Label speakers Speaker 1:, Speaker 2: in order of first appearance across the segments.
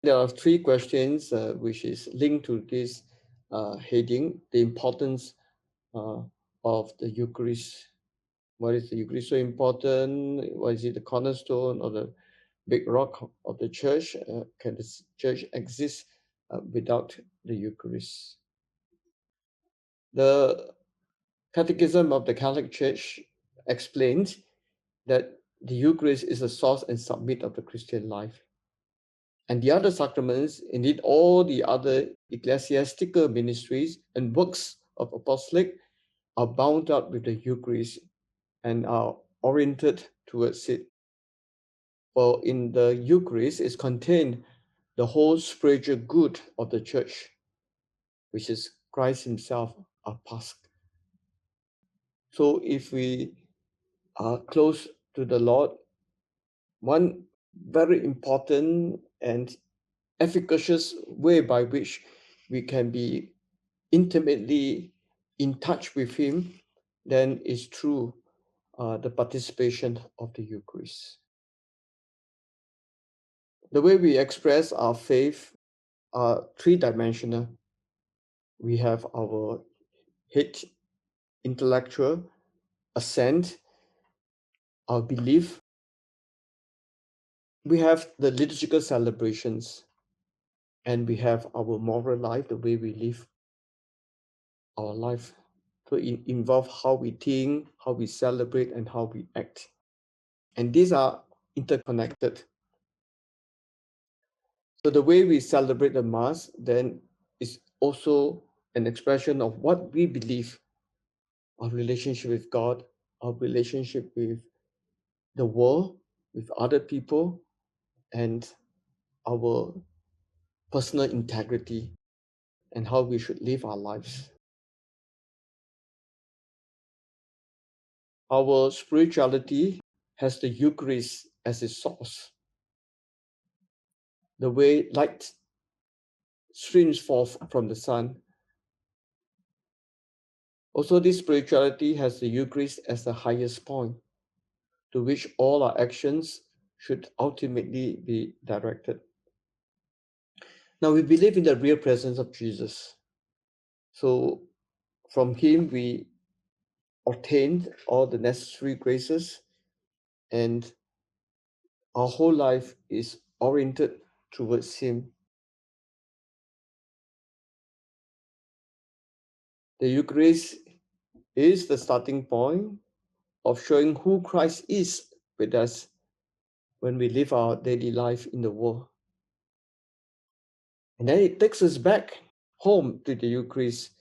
Speaker 1: There are three questions which is linked to this heading: the importance uh, of the Eucharist. Why is the Eucharist so important? Why is it the cornerstone or the big rock of the church? Can the church exist without the Eucharist? The Catechism of the Catholic Church explains that the Eucharist is the source and summit of the Christian life. And the other sacraments, indeed all the other ecclesiastical ministries and works of apostolic, are bound up with the Eucharist and are oriented towards it. For in the Eucharist is contained the whole spiritual good of the church, which is Christ himself, our Pasch. So if we are close to the Lord, one very important and efficacious way by which we can be intimately in touch with him then is through the participation of the Eucharist. The way we express our faith are three-dimensional. We have our head, intellectual, assent, our belief. We have the liturgical celebrations, and we have our moral life, the way we live our life. So it involves how we think, how we celebrate, and how we act. And these are interconnected. So the way we celebrate the Mass then is also an expression of what we believe, our relationship with God, our relationship with the world, with other people, and our personal integrity and how we should live our lives. Our spirituality has the Eucharist as its source. The way light streams forth from the sun. Also, this spirituality has the Eucharist as the highest point to which all our actions should ultimately be directed. Now, we believe in the real presence of Jesus. So, from him, we obtained all the necessary graces, and our whole life is oriented towards him. The Eucharist is the starting point of showing who Christ is with us when we live our daily life in the world. And then it takes us back home to the Eucharist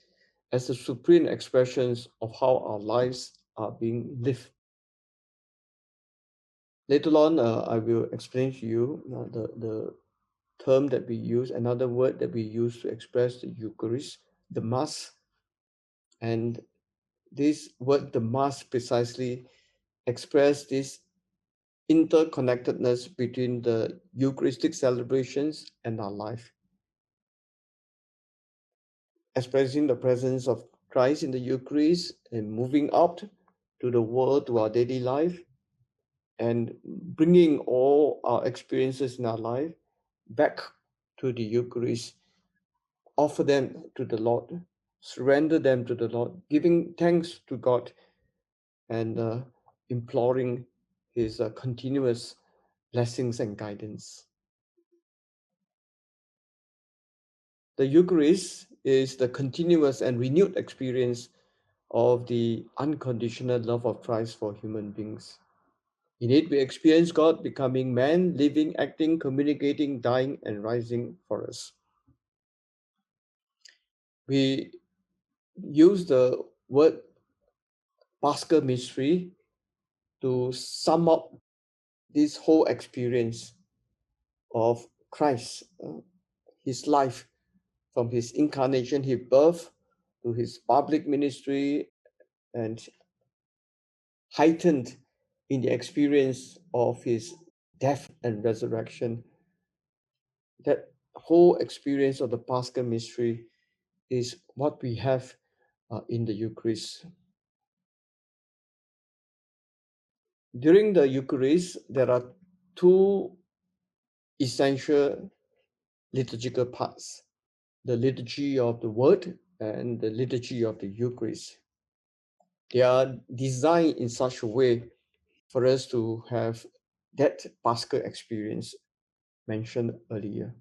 Speaker 1: as the supreme expressions of how our lives are being lived. Later on, I will explain to you the term that we use, another word that we use to express the Eucharist, the Mass. And this word, the Mass, precisely express this interconnectedness between the Eucharistic celebrations and our life, expressing the presence of Christ in the Eucharist and moving out to the world, to our daily life, and bringing all our experiences in our life back to the Eucharist, offer them to the Lord, surrender them to the Lord, giving thanks to God and imploring his continuous blessings and guidance. The Eucharist is the continuous and renewed experience of the unconditional love of Christ for human beings. In it, we experience God becoming man, living, acting, communicating, dying, and rising for us. We use the word Paschal mystery to sum up this whole experience of Christ, his life, from his incarnation, his birth, to his public ministry, and heightened in the experience of his death and resurrection. That whole experience of the Paschal mystery is what we have in the Eucharist. During the Eucharist, there are two essential liturgical parts, the liturgy of the Word and the liturgy of the Eucharist. They are designed in such a way for us to have that Paschal experience mentioned earlier.